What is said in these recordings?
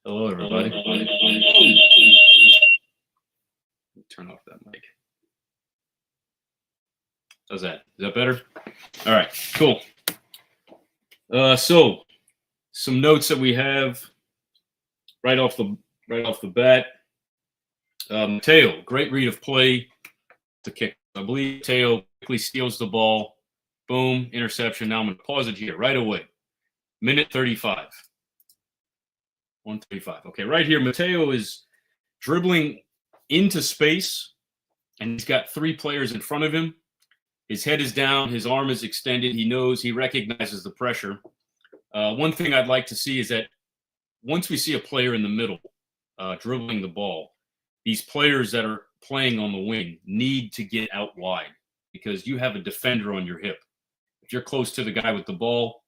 Hello, everybody. Turn off that mic. How's that? Is that better? All right, cool. So some notes that we have right off the bat. Mateo, great read of play to kick. I believe Mateo quickly steals the ball. Boom, interception. Now I'm going to pause it here right away. Minute 35. 135. Okay, right here, Mateo is dribbling into space, and he's got three players in front of him. His head is down. His arm is extended. He recognizes the pressure. One thing I'd like to see is that once we see a player in the middle dribbling the ball, these players that are playing on the wing need to get out wide because you have a defender on your hip. If you're close to the guy with the ball,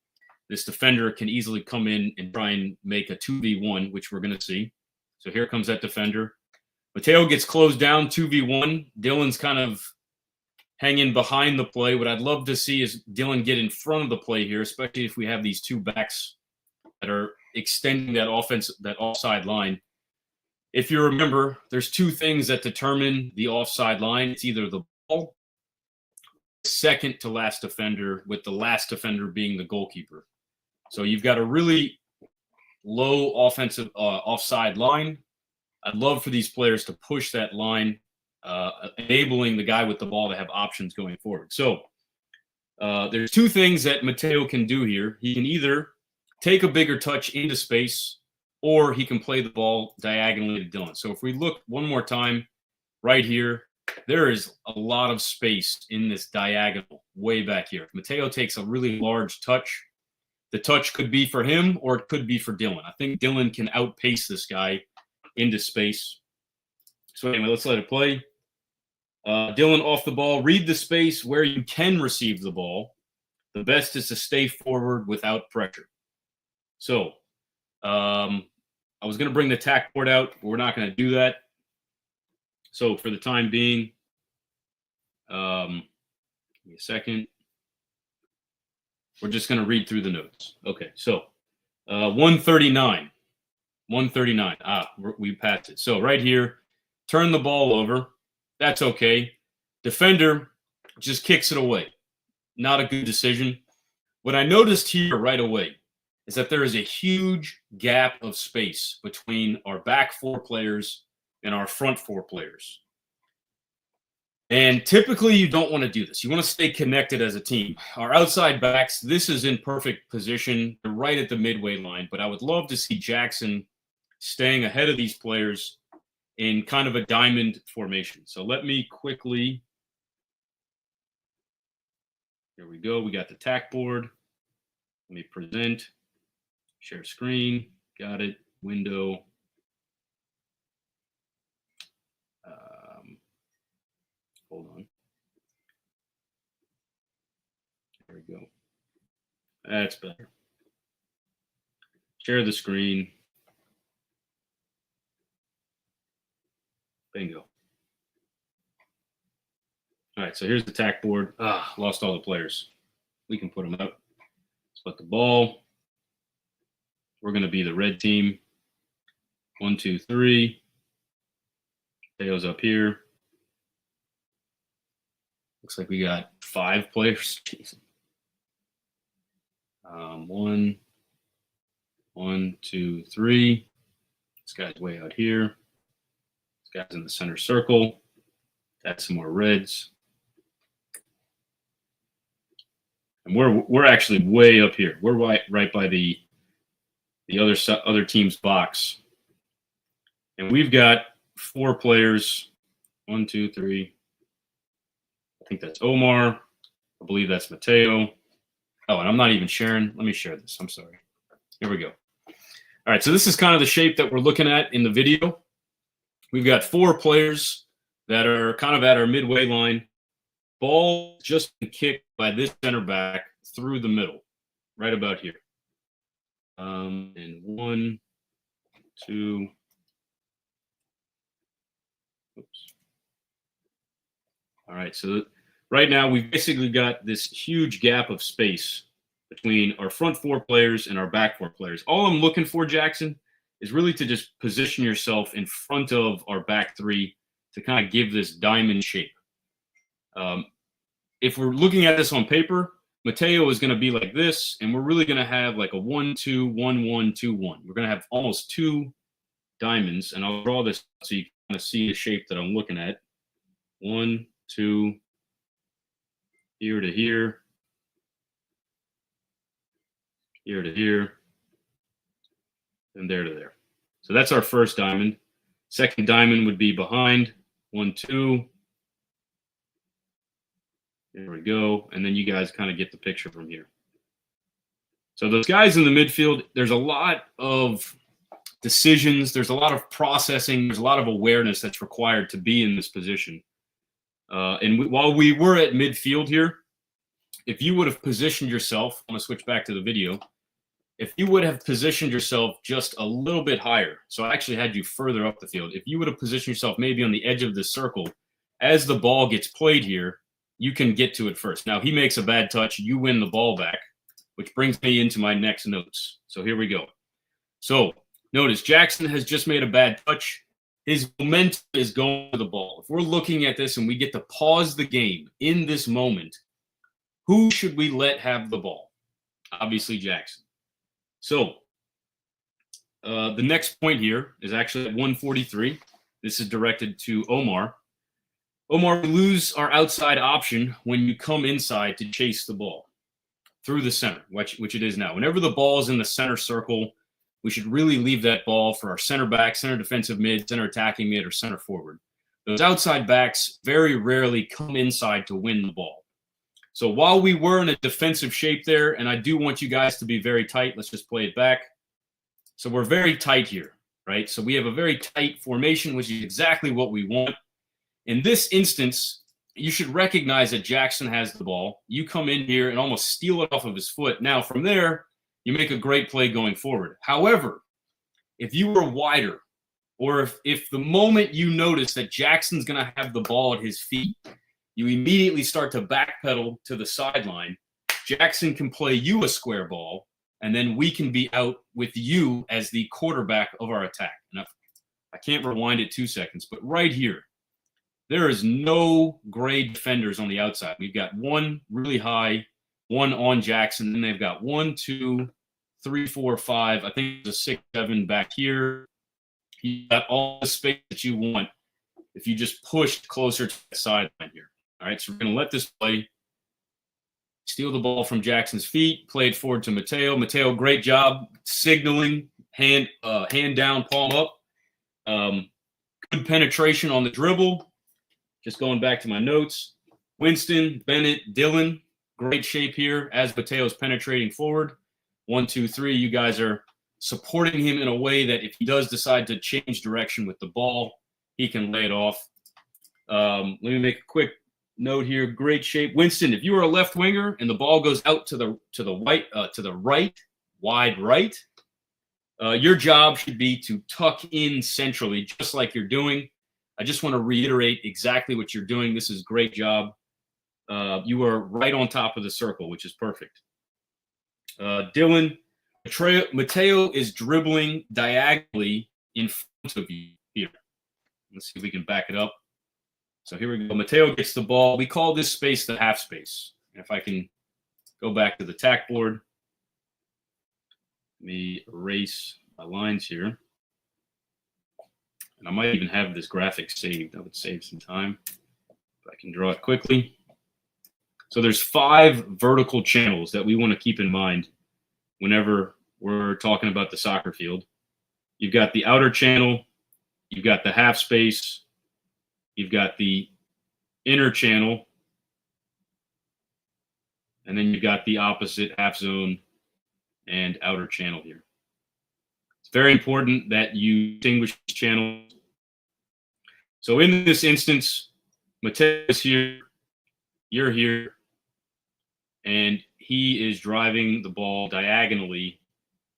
this defender can easily come in and try and make a 2v1, which we're going to see. So here comes that defender. Mateo gets closed down, 2v1. Dylan's kind of hanging behind the play. What I'd love to see is Dylan get in front of the play here, especially if we have these two backs that are extending that offside line. If you remember, there's two things that determine the offside line. It's either the ball, second to last defender, with the last defender being the goalkeeper. So you've got a really low offensive offside line. I'd love for these players to push that line, enabling the guy with the ball to have options going forward. So there's two things that Mateo can do here. He can either take a bigger touch into space, or he can play the ball diagonally to Dylan. So if we look one more time right here, there is a lot of space in this diagonal way back here. Mateo takes a really large touch. The touch could be for him or it could be for Dylan. I think Dylan can outpace this guy into space. So anyway, let's let it play. Dylan off the ball. Read the space where you can receive the ball. The best is to stay forward without pressure. So I was going to bring the tack board out, but we're not going to do that. So for the time being, give me a second. We're just going to read through the notes. Okay, so 139. 139. We passed it. So right here, turn the ball over. That's okay. Defender just kicks it away. Not a good decision. What I noticed here right away is that there is a huge gap of space between our back four players and our front four players. And typically you don't want to do this. You want to stay connected as a team. Our outside backs, this is in perfect position. They're right at the midway line, but I would love to see Jackson staying ahead of these players in kind of a diamond formation. So let me quickly, here we go. We got the tack board. Let me present, share screen, got it, window. Hold on. There we go. That's better. Share the screen. Bingo. All right, so here's the tack board. Lost all the players. We can put them up. Split the ball. We're going to be the red team. 1, 2, 3. Theo's up here. Looks like we got 5 players. Jeez. 1, 2, 3. This guy's way out here. This guy's in the center circle. That's some more reds. And we're actually way up here. We're right by the other team's box. And we've got 4 players. 1, 2, 3. I think that's Omar. I believe that's Mateo. Oh, and I'm not even sharing. Let me share this. I'm sorry. Here we go. All right, so this is kind of the shape that we're looking at in the video. We've got 4 players that are kind of at our midway line. Ball just kicked by this center back through the middle, right about here. And 1, 2. Oops. All right, so right now we've basically got this huge gap of space between our front 4 players and our back 4 players. All I'm looking for, Jackson, is really to just position yourself in front of our back three to kind of give this diamond shape. If we're looking at this on paper, Matteo is going to be like this, and we're really going to have like a 1-2, 1-1, 2-1. We're going to have almost two diamonds, and I'll draw this so you kind of see the shape that I'm looking at. 1, 2, here to here, here to here, and there to there. So that's our first diamond. Second diamond would be behind. 1, 2. There we go. And then you guys kind of get the picture from here. So those guys in the midfield, there's a lot of decisions. There's a lot of processing. There's a lot of awareness that's required to be in this position. While we were at midfield here, if you would have positioned yourself, I'm going to switch back to the video. If you would have positioned yourself just a little bit higher, so I actually had you further up the field. If you would have positioned yourself maybe on the edge of the circle, as the ball gets played here, you can get to it first. Now, he makes a bad touch. You win the ball back, which brings me into my next notes. So here we go. So notice Jackson has just made a bad touch. His momentum is going to the ball. If we're looking at this and we get to pause the game in this moment, who should we let have the ball? Obviously, Jackson. So the next point here is actually at 143. This is directed to Omar. Omar, we lose our outside option when you come inside to chase the ball through the center, which it is now. Whenever the ball is in the center circle, we should really leave that ball for our center back, center defensive mid, center attacking mid, or center forward. Those outside backs very rarely come inside to win the ball. So while we were in a defensive shape there, and I do want you guys to be very tight, let's just play it back. So we're very tight here, right? So we have a very tight formation, which is exactly what we want. In this instance, you should recognize that Jackson has the ball. You come in here and almost steal it off of his foot. Now, from there, you make a great play going forward. However, if you were wider, or if the moment you notice that Jackson's going to have the ball at his feet, you immediately start to backpedal to the sideline, Jackson can play you a square ball, and then we can be out with you as the quarterback of our attack. Now, I can't rewind it 2 seconds, but right here, there is no great defenders on the outside. We've got one really high, one on Jackson, and they've got 1, 2, 3, 4, 5. I think there's a 6, 7 back here. You got all the space that you want if you just pushed closer to the sideline here. All right, so we're going to let this play. Steal the ball from Jackson's feet, play it forward to Matteo. Matteo, great job signaling, hand down, palm up. Good penetration on the dribble. Just going back to my notes. Winston, Bennett, Dylan, great shape here as Matteo's penetrating forward. 1, 2, 3, you guys are supporting him in a way that if he does decide to change direction with the ball, he can lay it off. Let me make a quick note here. Great shape. Winston, if you are a left winger and the ball goes out to the right, wide right, your job should be to tuck in centrally, just like you're doing. I just want to reiterate exactly what you're doing. This is a great job. You are right on top of the circle, which is perfect. Dylan, Matteo is dribbling diagonally in front of you here. Let's see if we can back it up. So here we go. Matteo gets the ball. We call this space the half space. If I can go back to the tack board, let me erase my lines here. And I might even have this graphic saved. That would save some time if I can draw it quickly. So there's 5 vertical channels that we want to keep in mind whenever we're talking about the soccer field. You've got the outer channel, you've got the half space, you've got the inner channel, and then you've got the opposite half zone and outer channel here. It's very important that you distinguish channels. So in this instance, Matteo is here, you're here, and he is driving the ball diagonally,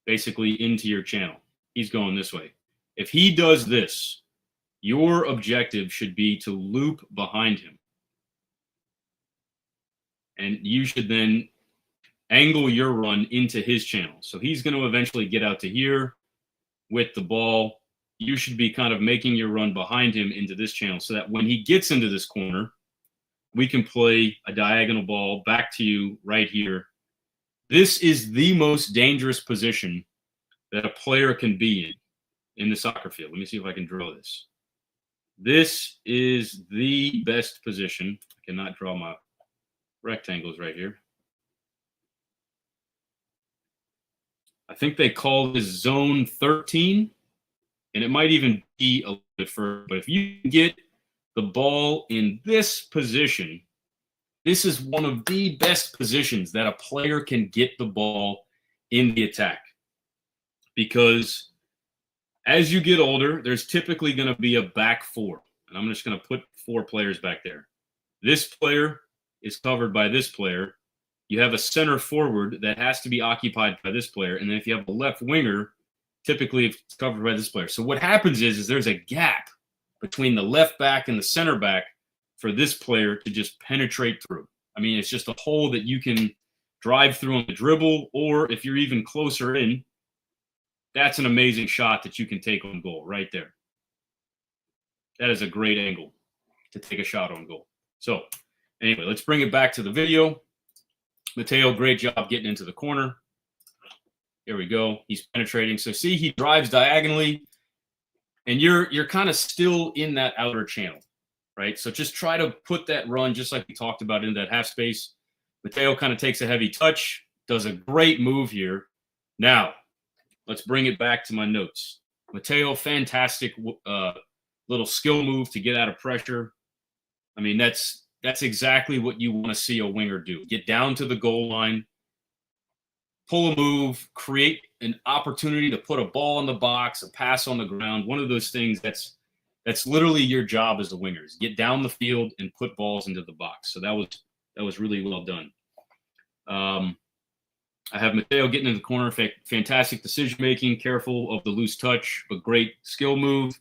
basically into your channel. He's going this way. If he does this, your objective should be to loop behind him. And you should then angle your run into his channel. So he's going to eventually get out to here. with the ball. You should be kind of making your run behind him into this channel so that when he gets into this corner, we can play a diagonal ball back to you right here. This is the most dangerous position that a player can be in the soccer field. Let me see if I can draw this. This is the best position. I cannot draw my rectangles right here. I think they call this zone 13, and it might even be a little bit further. But if you get the ball in this position, this is one of the best positions that a player can get the ball in the attack. Because as you get older, there's typically going to be a back four. And I'm just going to put 4 players back there. This player is covered by this player. You have a center forward that has to be occupied by this player. And then if you have a left winger, typically it's covered by this player. So what happens is there's a gap between the left back and the center back for this player to just penetrate through. I mean, it's just a hole that you can drive through on the dribble, or if you're even closer in, that's an amazing shot that you can take on goal right there. That is a great angle to take a shot on goal. So anyway, let's bring it back to the video. Mateo, great job getting into the corner. Here we go. He's penetrating. So see, he drives diagonally, and you're kind of still in that outer channel, right? So just try to put that run, just like we talked about, in that half space. Mateo kind of takes a heavy touch, does a great move here. Now, let's bring it back to my notes. Mateo, fantastic little skill move to get out of pressure. I mean, that's exactly what you want to see a winger do. Get down to the goal line, pull a move, create an opportunity to put a ball in the box, a pass on the ground. One of those things that's literally your job as a winger, is get down the field and put balls into the box. So that was really well done. I have Mateo getting in the corner. Fantastic decision-making, careful of the loose touch, but great skill move.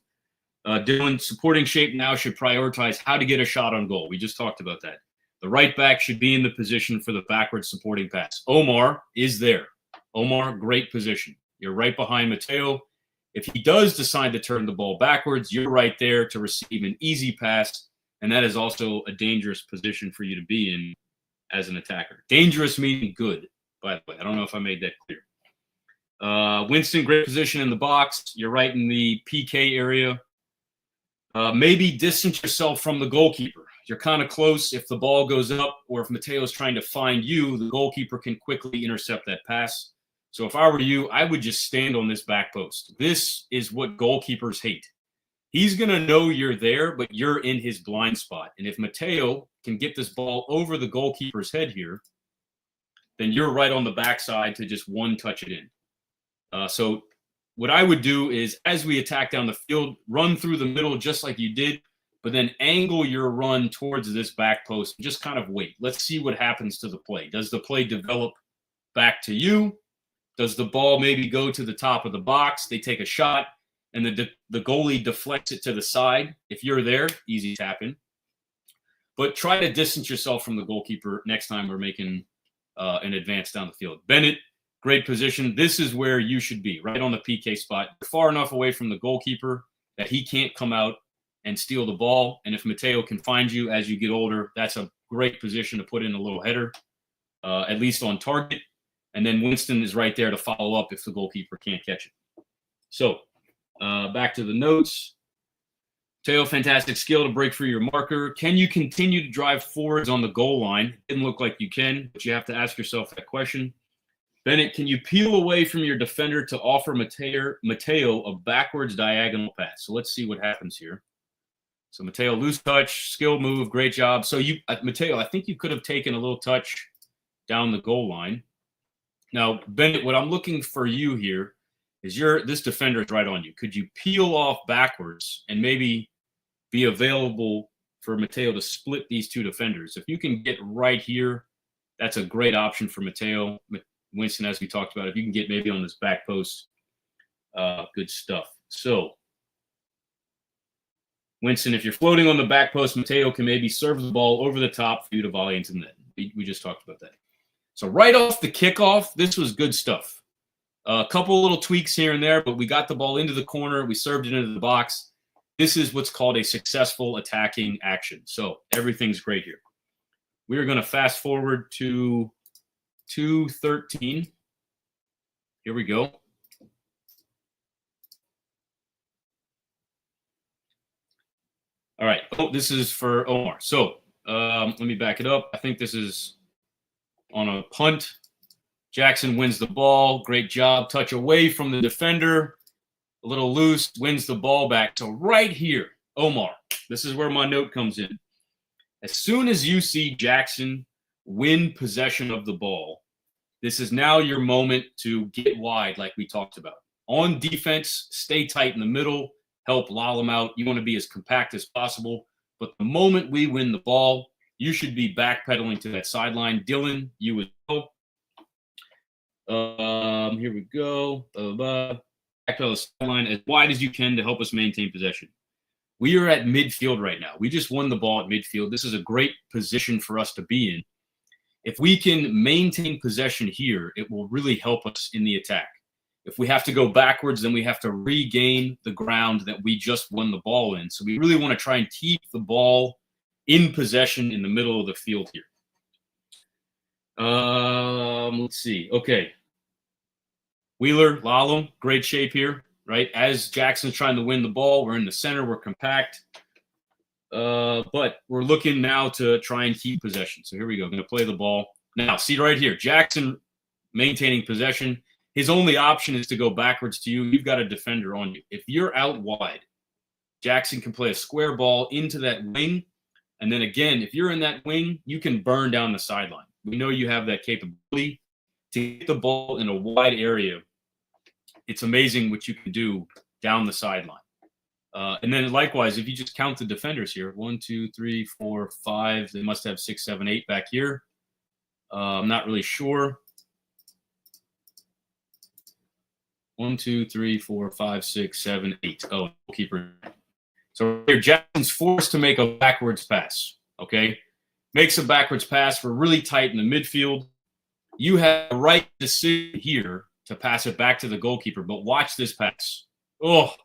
Dylan, supporting shape now should prioritize how to get a shot on goal. We just talked about that. The right back should be in the position for the backward supporting pass. Omar is there. Omar, great position. You're right behind Mateo. If he does decide to turn the ball backwards, you're right there to receive an easy pass, and that is also a dangerous position for you to be in as an attacker. Dangerous meaning good, by the way. I don't know if I made that clear. Winston, great position in the box. You're right in the PK area. Maybe distance yourself from the goalkeeper. You're kind of close. If the ball goes up, or if Mateo's trying to find you, the goalkeeper can quickly intercept that pass. So if I were you, I would just stand on this back post. This is what goalkeepers hate. He's going to know you're there, but you're in his blind spot. And if Mateo can get this ball over the goalkeeper's head here, then you're right on the backside to just one touch it in. So what I would do is, as we attack down the field, run through the middle just like you did, but then angle your run towards this back post and just kind of wait. Let's see what happens to the play. Does the play develop back to you? Does the ball maybe go to the top of the box? They take a shot, and the goalie deflects it to the side. If you're there, easy tap in. But try to distance yourself from the goalkeeper next time we're making an advance down the field. Bennett, great position. This is where you should be, right on the PK spot. You're far enough away from the goalkeeper that he can't come out and steal the ball. And if Mateo can find you as you get older, that's a great position to put in a little header, at least on target. And then Winston is right there to follow up if the goalkeeper can't catch it. So back to the notes. Mateo, fantastic skill to break through your marker. Can you continue to drive forwards on the goal line? Didn't look like you can, but you have to ask yourself that question. Bennett, can you peel away from your defender to offer Mateo a backwards diagonal pass? So let's see what happens here. So Mateo, loose touch, skill move, great job. So Mateo, I think you could have taken a little touch down the goal line. Now, Bennett, what I'm looking for you here is this defender is right on you. Could you peel off backwards and maybe be available for Mateo to split these two defenders? If you can get right here, that's a great option for Mateo. Winston, as we talked about, if you can get maybe on this back post, good stuff. So, Winston, if you're floating on the back post, Mateo can maybe serve the ball over the top for you to volley into the net. We just talked about that. So right off the kickoff, this was good stuff. A couple little tweaks here and there, but we got the ball into the corner. We served it into the box. This is what's called a successful attacking action. So everything's great here. We are going to fast forward to 2:13. Here we go. All right. Oh, this is for Omar. So let me back it up. I think this is on a punt. Jackson wins the ball. Great job. Touch away from the defender. A little loose. Wins the ball back. So right here, Omar, this is where my note comes in. As soon as you see Jackson win possession of the ball, this is now your moment to get wide like we talked about. On defense, stay tight in the middle. Help loll them out. You want to be as compact as possible. But the moment we win the ball, you should be backpedaling to that sideline. Dylan, you would go. Here we go. Back to the sideline as wide as you can to help us maintain possession. We are at midfield right now. We just won the ball at midfield. This is a great position for us to be in. If we can maintain possession here, it will really help us in the attack. If we have to go backwards, then we have to regain the ground that we just won the ball in. So we really want to try and keep the ball in possession in the middle of the field here. Let's see. Okay. Wheeler, Lalum, great shape here, right? As Jackson's trying to win the ball, we're in the center, we're compact. But we're looking now to try and keep possession. So here we go. I'm going to play the ball. Now, see right here, Jackson maintaining possession. His only option is to go backwards to you. You've got a defender on you. If you're out wide, Jackson can play a square ball into that wing. And then again, if you're in that wing, you can burn down the sideline. We know you have that capability to get the ball in a wide area. It's amazing what you can do down the sideline. And then likewise, if you just count the defenders here, 1, 2, 3, 4, 5, they must have 6, 7, 8 back here. I'm not really sure. 1, 2, 3, 4, 5, 6, 7, 8. Oh, goalkeeper. So here, Jackson's forced to make a backwards pass. Okay, makes a backwards pass. We're really tight in the midfield. You have the right decision here to pass it back to the goalkeeper, but watch this pass. Oh,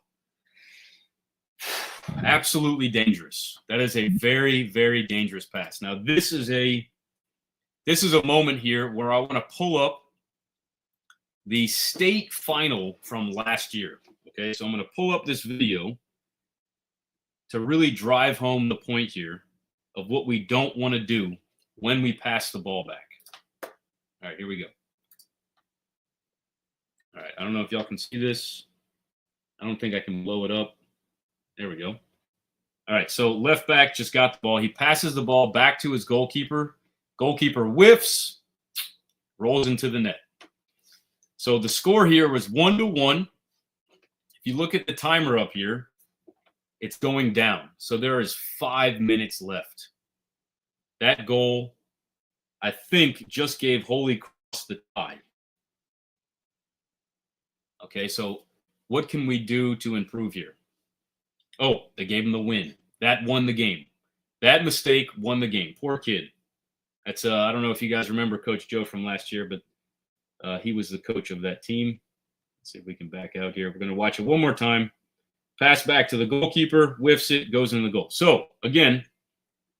absolutely dangerous. That is a very, very dangerous pass. Now, this is a moment here where I want to pull up the state final from last year. Okay, so I'm going to pull up this video to really drive home the point here of what we don't want to do when we pass the ball back. All right, here we go. All right, I don't know if y'all can see this. I don't think I can blow it up. There we go. All right, so left back just got the ball. He passes the ball back to his goalkeeper. Goalkeeper whiffs, rolls into the net. So the score here was 1-1. If you look at the timer up here, it's going down. So there is 5 minutes left. That goal, I think, just gave Holy Cross the tie. Okay, so what can we do to improve here? Oh, they gave him the win. That won the game. That mistake won the game. Poor kid. That's I don't know if you guys remember Coach Joe from last year, but he was the coach of that team. Let's see if we can back out here. We're going to watch it one more time. Pass back to the goalkeeper, whiffs it, goes in the goal. So, again,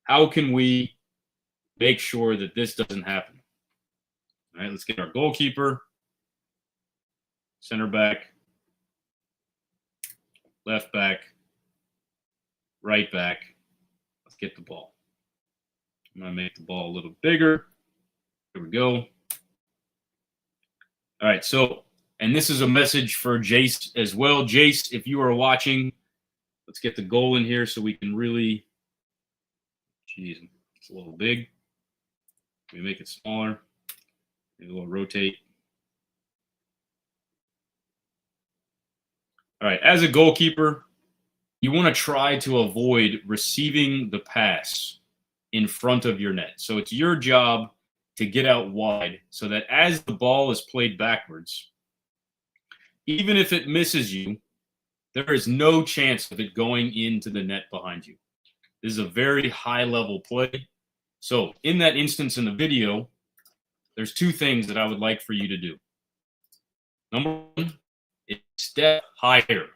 how can we make sure that this doesn't happen? All right, let's get our goalkeeper, center back, left back, right back. Let's get the ball. I'm going to make the ball a little bigger. Here we go. All right, so, and this is a message for Jace as well. Jace, if you are watching, let's get the goal in here so we can really, geez, it's a little big. Let me make it smaller. Maybe we'll rotate. All right, as a goalkeeper, you want to try to avoid receiving the pass in front of your net. So it's your job to get out wide so that as the ball is played backwards, even if it misses you, there is no chance of it going into the net behind you. This is a very high-level play. So in that instance in the video, there's two things that I would like for you to do. Number one is step higher.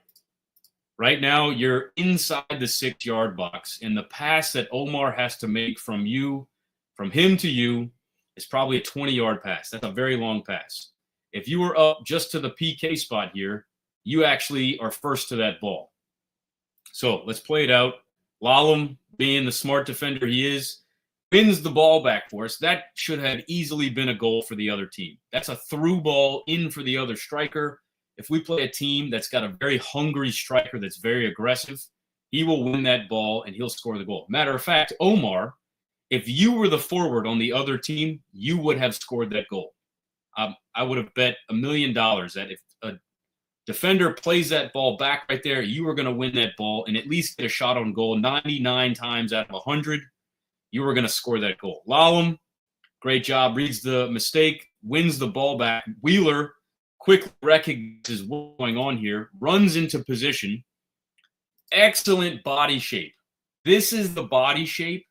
Right now, you're inside the 6-yard box, and the pass that Omar has to make from him to you, is probably a 20-yard pass. That's a very long pass. If you were up just to the PK spot here, you actually are first to that ball. So let's play it out. Lalum, being the smart defender he is, wins the ball back for us. That should have easily been a goal for the other team. That's a through ball in for the other striker. If we play a team that's got a very hungry striker that's very aggressive, he will win that ball and he'll score the goal. Matter of fact, Omar, if you were the forward on the other team, you would have scored that goal. I would have bet $1 million that if a defender plays that ball back right there, you are going to win that ball and at least get a shot on goal 99 times out of 100. You were going to score that goal. Lalum, great job, reads the mistake, wins the ball back. Wheeler quickly recognizes what's going on here, runs into position. Excellent body shape. This is the body shape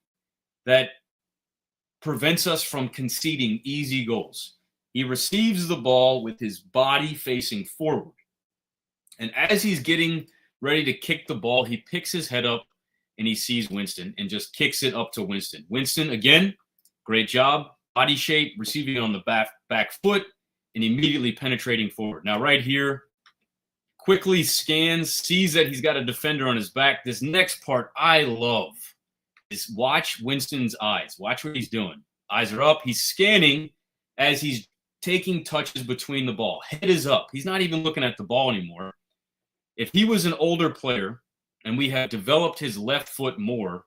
that prevents us from conceding easy goals. He receives the ball with his body facing forward. And as he's getting ready to kick the ball, he picks his head up and he sees Winston and just kicks it up to Winston. Winston, again, great job. Body shape, receiving it on the back foot, and immediately penetrating forward. Now, right here, quickly scans, sees that he's got a defender on his back. This next part I love is watch Winston's eyes. Watch what he's doing. Eyes are up. He's scanning as he's taking touches between the ball. Head is up. He's not even looking at the ball anymore. If he was an older player and we had developed his left foot more,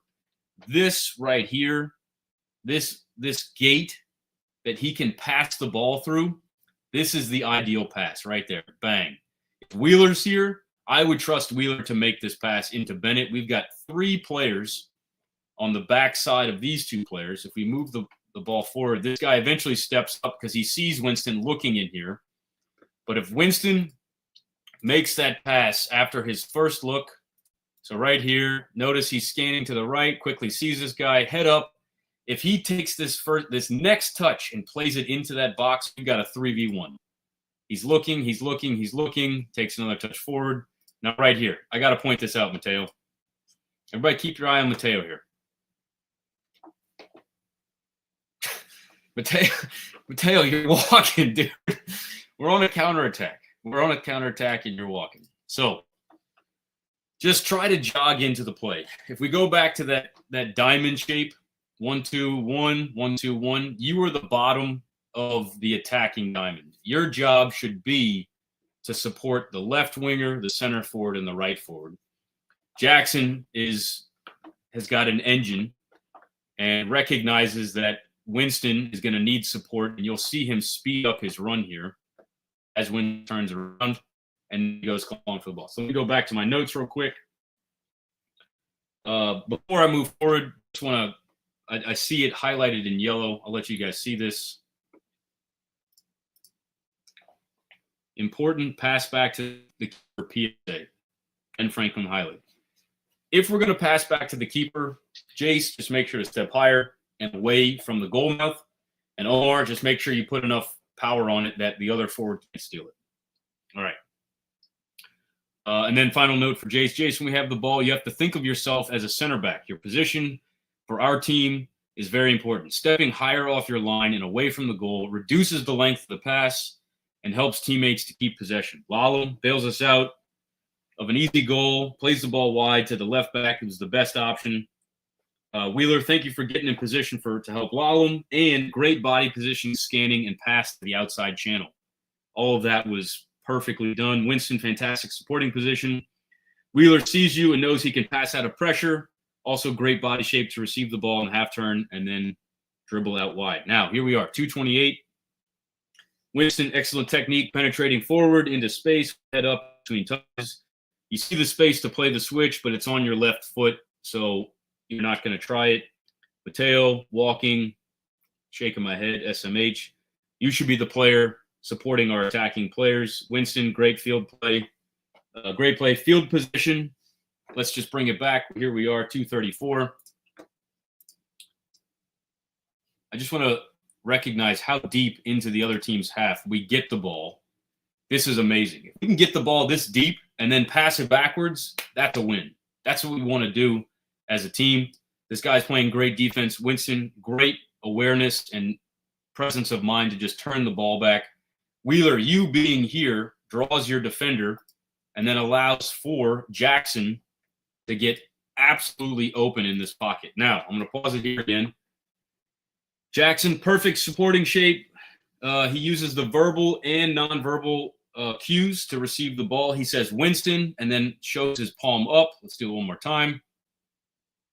this right here, this gate that he can pass the ball through, this is the ideal pass right there. Bang. If Wheeler's here, I would trust Wheeler to make this pass into Bennett. We've got 3 players on the backside of these 2 players. If we move the ball forward, this guy eventually steps up because he sees Winston looking in here. But if Winston makes that pass after his first look, so right here, notice he's scanning to the right, quickly sees this guy, head up. If he takes this next touch and plays it into that box, we've got a 3v1. He's looking, takes another touch forward. Now right here, I got to point this out, Mateo. Everybody keep your eye on Mateo here. Mateo, you're walking, dude. We're on a counterattack. And you're walking. So just try to jog into the play. If we go back to that diamond shape, 1-2-1, 1-2-1, you are the bottom of the attacking diamond. Your job should be to support the left winger, the center forward, and the right forward. Jackson has got an engine and recognizes that Winston is going to need support, and you'll see him speed up his run here as Winston turns around and he goes calling for the ball. So let me go back to my notes real quick. Before I move forward, I see it highlighted in yellow. I'll let you guys see this. Important pass back to the keeper, PSA, and Franklin Hiley. If we're going to pass back to the keeper, Jace, just make sure to step higher and away from the goal mouth. And Omar, just make sure you put enough power on it that the other forward can't steal it. All right. And then final note for Jace. Jace, when we have the ball, you have to think of yourself as a center back. Your position for our team is very important. Stepping higher off your line and away from the goal reduces the length of the pass and helps teammates to keep possession. Lalum bails us out of an easy goal, plays the ball wide to the left back. It was the best option. Wheeler, thank you for getting in position to help Lalum, and great body position, scanning, and pass to the outside channel. All of that was perfectly done. Winston, fantastic supporting position. Wheeler sees you and knows he can pass out of pressure. Also great body shape to receive the ball in half turn and then dribble out wide. Now, here we are, 2:28. Winston, excellent technique, penetrating forward into space, head up between touches. You see the space to play the switch, but it's on your left foot, so you're not going to try it. Mateo, walking, shaking my head, SMH. You should be the player supporting our attacking players. Winston, great field play. Great play, field position. Let's just bring it back. Here we are, 2:34. I just want to recognize how deep into the other team's half we get the ball. This is amazing. If we can get the ball this deep and then pass it backwards, that's a win. That's what we want to do as a team. This guy's playing great defense. Winston, great awareness and presence of mind to just turn the ball back. Wheeler, you being here, draws your defender and then allows for Jackson to get absolutely open in this pocket. Now, I'm going to pause it here again. Jackson, perfect supporting shape. He uses the verbal and nonverbal cues to receive the ball. He says Winston and then shows his palm up. Let's do it one more time.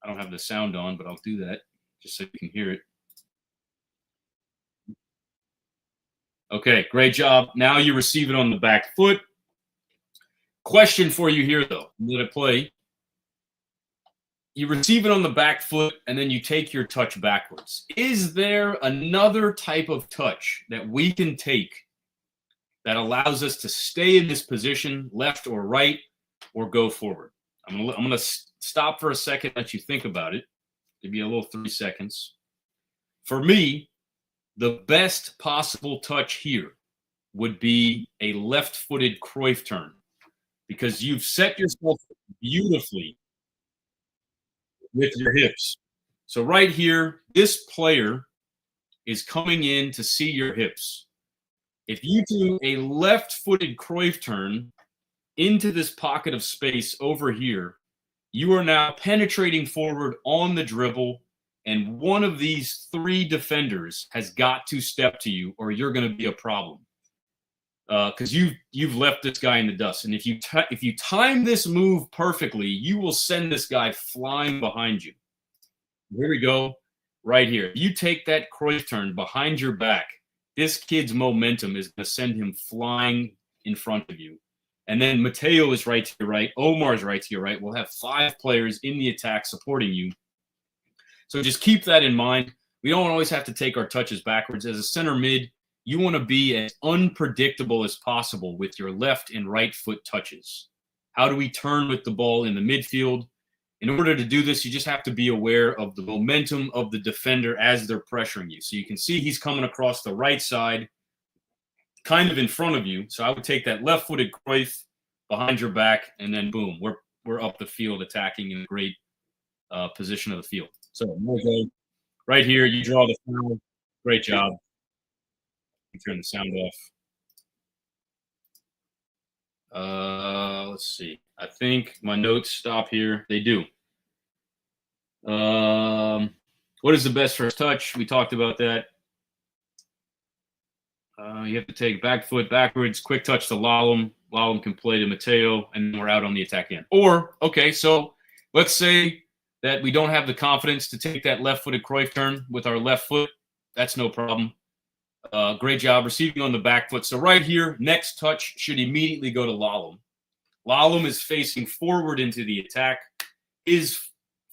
I don't have the sound on, but I'll do that just so you can hear it. Okay, great job. Now you receive it on the back foot. Question for you here, though. I'm going to play. You receive it on the back foot, and then you take your touch backwards. Is there another type of touch that we can take that allows us to stay in this position, left or right, or go forward? I'm gonna stop for a second, let you think about it. Give you a little 3 seconds. For me, the best possible touch here would be a left-footed Cruyff turn because you've set yourself beautifully with your hips. So right here, this player is coming in to see your hips. If you do a left-footed Cruyff turn into this pocket of space over here, you are now penetrating forward on the dribble, and one of these 3 defenders has got to step to you or you're going to be a problem. Because you've left this guy in the dust. And if you time this move perfectly, you will send this guy flying behind you. Here we go, right here. You take that Cruyff turn behind your back, this kid's momentum is going to send him flying in front of you. And then Mateo is right to your right. Omar is right to your right. We'll have 5 players in the attack supporting you. So just keep that in mind. We don't always have to take our touches backwards. As a center mid, you want to be as unpredictable as possible with your left and right foot touches. How do we turn with the ball in the midfield? In order to do this, you just have to be aware of the momentum of the defender as they're pressuring you. So you can see he's coming across the right side, kind of in front of you. So I would take that left-footed Cruyff behind your back, and then boom, we're up the field attacking in a great position of the field. So right here, you draw the foul. Great job. Turn the sound off. Let's see. I think my notes stop here. They do. What is the best first touch? We talked about that. You have to take back foot backwards, quick touch to Lalem. Lalem can play to Mateo, and we're out on the attack end. Or, okay, so let's say that we don't have the confidence to take that left-footed Cruyff turn with our left foot. That's no problem. Great job receiving on the back foot. So right here, next touch should immediately go to Lalem. Lalem is facing forward into the attack. His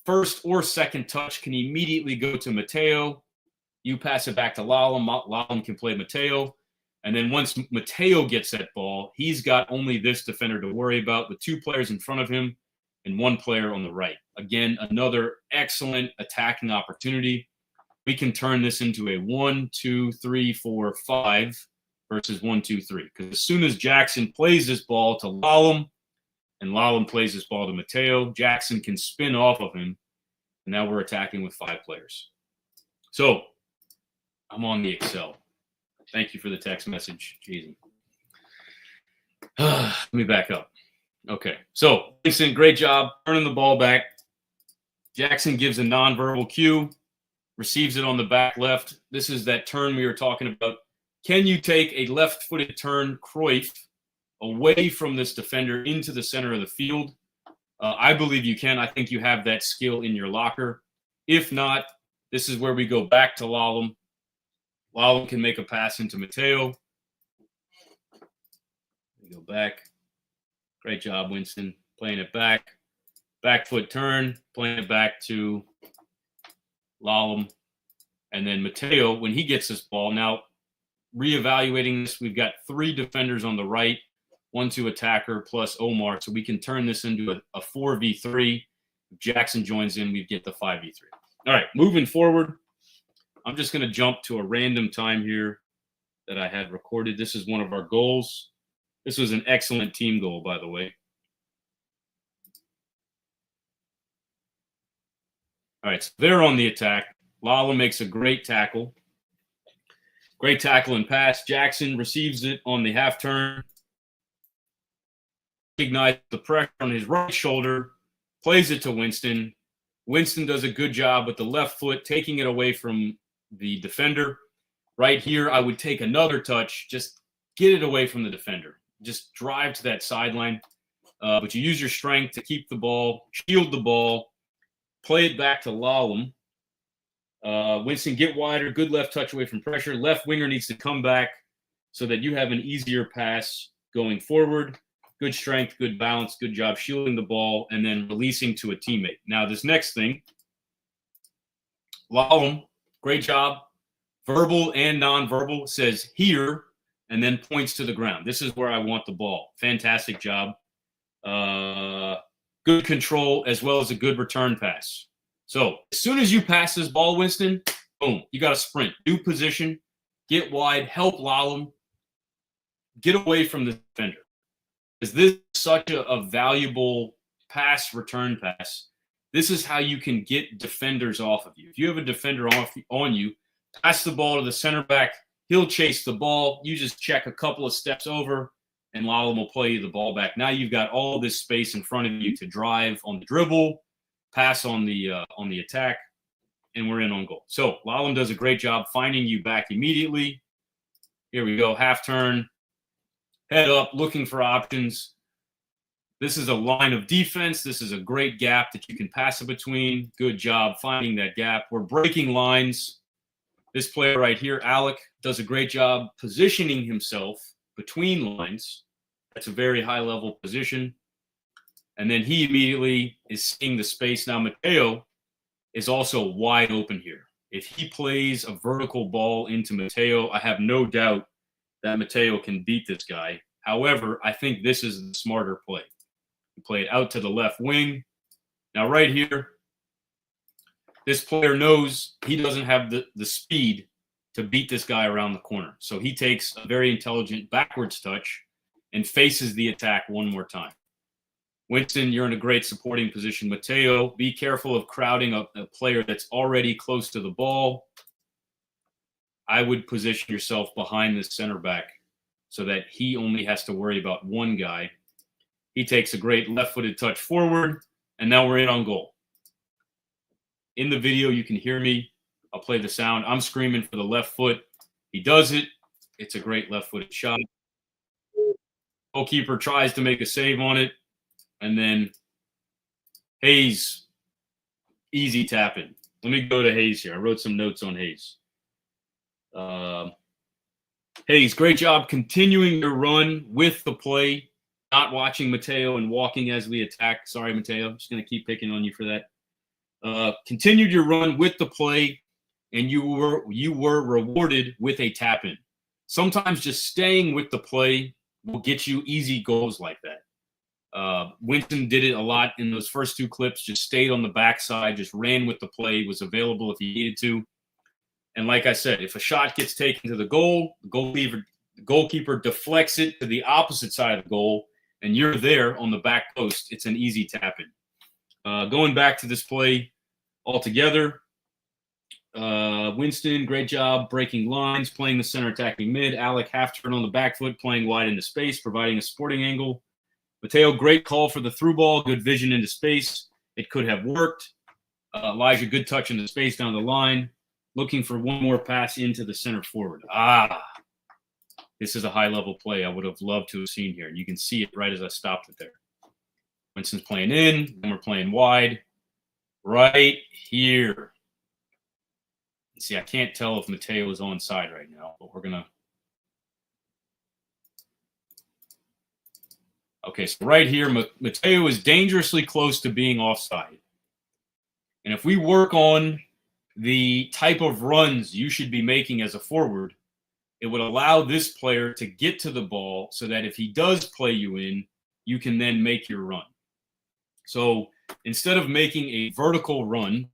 first or second touch can immediately go to Mateo. You pass it back to Lalem. Lalem can play Mateo. And then once Mateo gets that ball, he's got only this defender to worry about, the 2 players in front of him and 1 player on the right. Again, another excellent attacking opportunity. We can turn this into a 1, 2, 3, 4, 5 versus 1, 2, 3. Because as soon as Jackson plays this ball to Lalem and Lalem plays this ball to Mateo, Jackson can spin off of him. And now we're attacking with 5 players. So I'm on the Excel. Thank you for the text message, Jason. Let me back up. Okay. So Vincent, great job turning the ball back. Jackson gives a nonverbal cue. Receives it on the back left. This is that turn we were talking about. Can you take a left-footed turn Cruyff away from this defender into the center of the field? I believe you can. I think you have that skill in your locker. If not, this is where we go back to Lalem. Lalem can make a pass into Mateo. We go back. Great job, Winston. Playing it back. Back foot turn. Playing it back to Lalem, and then Mateo, when he gets this ball, now reevaluating this, we've got 3 defenders on the right, 1, 2 attacker plus Omar, so we can turn this into a 4v3. If Jackson joins in, we get the 5v3. All right, moving forward, I'm just going to jump to a random time here that I had recorded. This is one of our goals. This was an excellent team goal, by the way. All right, so they're on the attack. Lala makes a great tackle. Great tackle and pass. Jackson receives it on the half turn. Recognizes the pressure on his right shoulder. Plays it to Winston. Winston does a good job with the left foot, taking it away from the defender. Right here, I would take another touch. Just get it away from the defender. Just drive to that sideline. But you use your strength to keep the ball, shield the ball, play it back to Lalum. Winston, get wider, good left touch away from pressure. Left winger needs to come back so that you have an easier pass going forward. Good strength, good balance, good job shielding the ball, and then releasing to a teammate. Now, this next thing, Lalum, great job. Verbal and nonverbal, says here, and then points to the ground. This is where I want the ball. Fantastic job. Good control as well as a good return pass. So as soon as you pass this ball, Winston, boom, you got to sprint. New position, get wide, help Lalum, get away from the defender. Because this is such a valuable pass, return pass. This is how you can get defenders off of you. If you have a defender on you, pass the ball to the center back. He'll chase the ball. You just check a couple of steps over, and Lalum will play you the ball back. Now you've got all this space in front of you to drive on the dribble, pass on the attack, and we're in on goal. So Lalum does a great job finding you back immediately. Here we go, half turn, head up, looking for options. This is a line of defense. This is a great gap that you can pass it between. Good job finding that gap. We're breaking lines. This player right here, Alec, does a great job positioning himself between lines. That's a very high-level position. And then he immediately is seeing the space. Now, Mateo is also wide open here. If he plays a vertical ball into Mateo, I have no doubt that Mateo can beat this guy. However, I think this is the smarter play. He played out to the left wing. Now, right here, this player knows he doesn't have the speed to beat this guy around the corner. So he takes a very intelligent backwards touch and faces the attack one more time. Winston, you're in a great supporting position. Mateo, be careful of crowding a player that's already close to the ball. I would position yourself behind the center back so that he only has to worry about one guy. He takes a great left-footed touch forward, and now we're in on goal. In the video, you can hear me. I'll play the sound. I'm screaming for the left foot. He does it. It's a great left-footed shot. Goalkeeper tries to make a save on it. And then Hayes, easy tapping. Let me go to Hayes here. I wrote some notes on Hayes. Hayes, great job continuing your run with the play, not watching Mateo and walking as we attack. Sorry, Mateo. I'm just going to keep picking on you for that. Continued your run with the play, and you were rewarded with a tap-in. Sometimes just staying with the play will get you easy goals like that. Winston did it a lot in those first two clips, just stayed on the backside, just ran with the play, was available if he needed to. And like I said, if a shot gets taken to the goal, the goalkeeper deflects it to the opposite side of the goal, and you're there on the back post. It's an easy tap-in. Going back to this play altogether, Winston, great job breaking lines, playing the center attacking mid. Alec, half turn on the back foot, playing wide into space, providing a sporting angle. Mateo, great call for the through ball, good vision into space. It could have worked. Elijah, good touch in the space down the line. Looking for one more pass into the center forward. This is a high-level play I would have loved to have seen here. You can see it right as I stopped it there. Winston's playing in, and we're playing wide. Right here. See, I can't tell if Mateo is onside right now, but we're going to. Okay, so right here, Mateo is dangerously close to being offside. And if we work on the type of runs you should be making as a forward, it would allow this player to get to the ball so that if he does play you in, you can then make your run. So instead of making a vertical run,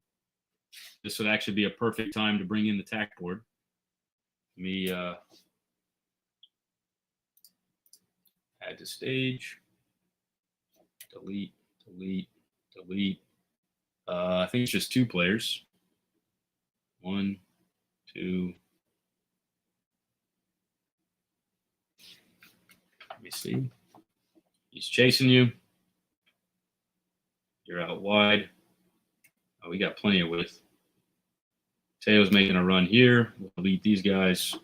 this would actually be a perfect time to bring in the tack board. Let me Add to stage. Delete, delete, delete. I think it's just 2 players. 1, 2. Let me see. He's chasing you. You're out wide. Oh, we got plenty of width. Mateo's making a run here. We'll delete these guys.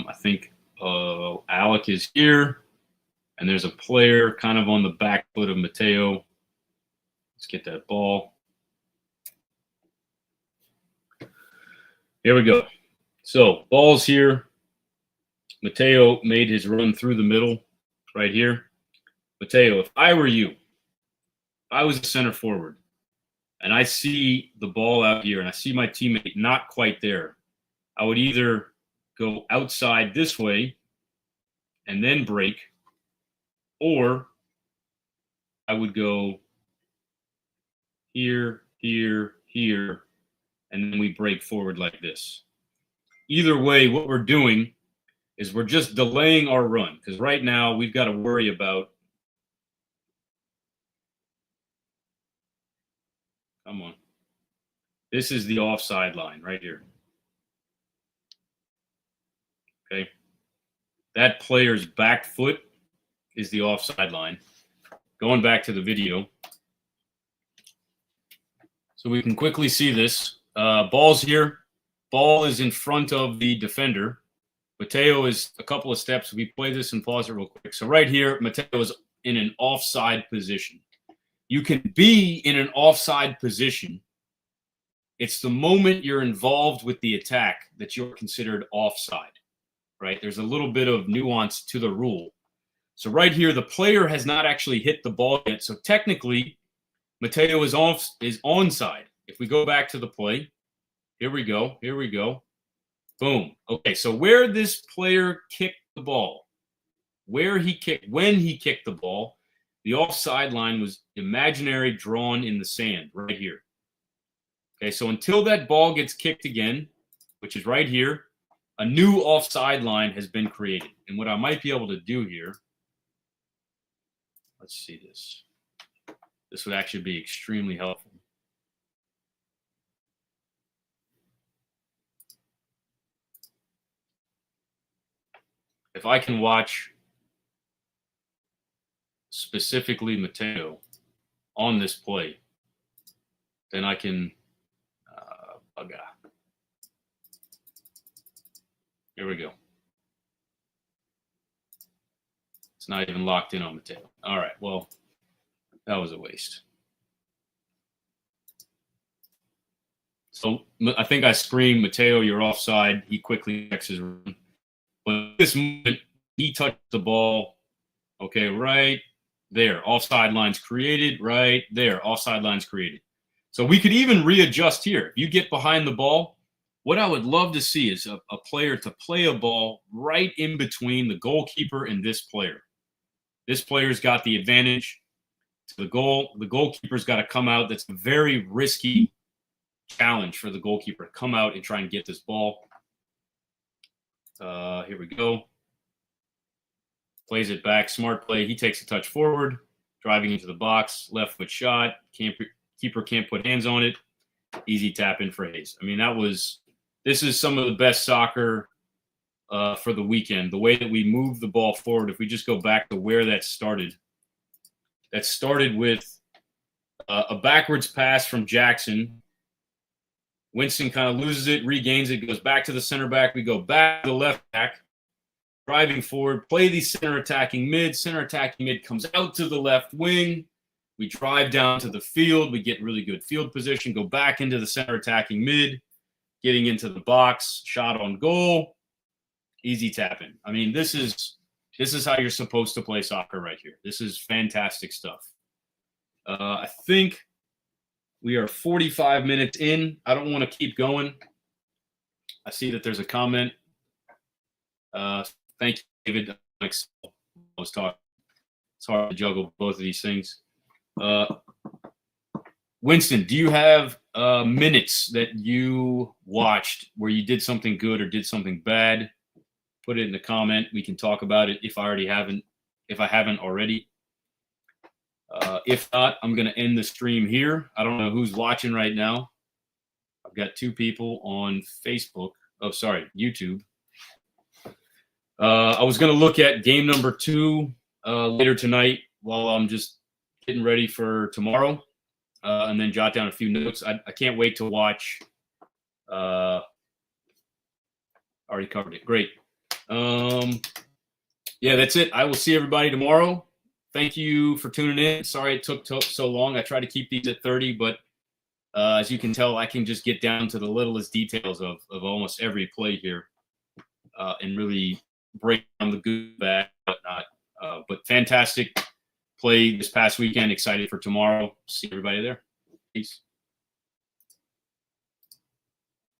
I think Alec is here, and there's a player kind of on the back foot of Mateo. Let's get that ball. Here we go. So ball's here. Mateo made his run through the middle right here. Mateo, if I were you, if I was a center forward, and I see the ball out here, and I see my teammate not quite there, I would either go outside this way and then break, or I would go here, here, here, and then we break forward like this. Either way, what we're doing is we're just delaying our run, because right now we've got to worry about, come on, this is the offside line right here. Okay. That player's back foot is the offside line. Going back to the video. So we can quickly see this. Ball's here. Ball is in front of the defender. Mateo is a couple of steps. We play this and pause it real quick. So right here, Mateo is in an offside position. You can be in an offside position. It's the moment you're involved with the attack that you're considered offside. Right? There's a little bit of nuance to the rule. So right here, the player has not actually hit the ball yet. So technically, Mateo is onside. If we go back to the play, here we go. Here we go. Boom. Okay, so where this player kicked the ball, when he kicked the ball, the offside line was imaginary drawn in the sand right here. Okay, so until that ball gets kicked again, which is right here, a new offside line has been created. And what I might be able to do here, let's see this. This would actually be extremely helpful. If I can watch specifically Mateo on this play, then I can bug out. Here we go. It's not even locked in on Mateo. All right, well, that was a waste. So I think I screamed, Mateo, you're offside. He quickly checks his run. But this moment, he touched the ball. Okay, right there. Offside lines created. Right there. Offside lines created. So we could even readjust here. If you get behind the ball, what I would love to see is a player to play a ball right in between the goalkeeper and this player. This player's got the advantage to the goal. The goalkeeper's got to come out. That's a very risky challenge for the goalkeeper to come out and try and get this ball. Here we go. Plays it back. Smart play. He takes a touch forward, driving into the box. Left foot shot. Keeper can't put hands on it. Easy tap in for Hayes. I mean, this is some of the best soccer for the weekend. The way that we move the ball forward, if we just go back to where that started with a backwards pass from Jackson. Winston kind of loses it, regains it, goes back to the center back. We go back to the left back, driving forward, play the center attacking mid. Center attacking mid comes out to the left wing. We drive down to the field. We get really good field position, go back into the center attacking mid, getting into the box, shot on goal, easy tap in. I mean, this is how you're supposed to play soccer right here. This is fantastic stuff. I think we are 45 minutes in. I don't want to keep going. I see that there's a comment. Thank you, David. I was talking. It's hard to juggle both of these things. Winston, do you have minutes that you watched where you did something good or did something bad? Put it in the comment. We can talk about it if I haven't already. If not, I'm going to end the stream here. I don't know who's watching right now. I've got 2 people on Facebook. Oh, sorry, YouTube. I was going to look at game number 2 later tonight while I'm just getting ready for tomorrow, and then jot down a few notes. I can't wait to watch. Already covered it. Great. Yeah, that's it. I will see everybody tomorrow. Thank you for tuning in. Sorry it took so long. I try to keep these at 30, but as you can tell, I can just get down to the littlest details of almost every play here and really break down the good, bad, whatnot. But fantastic play this past weekend. Excited for tomorrow. See everybody there. Peace.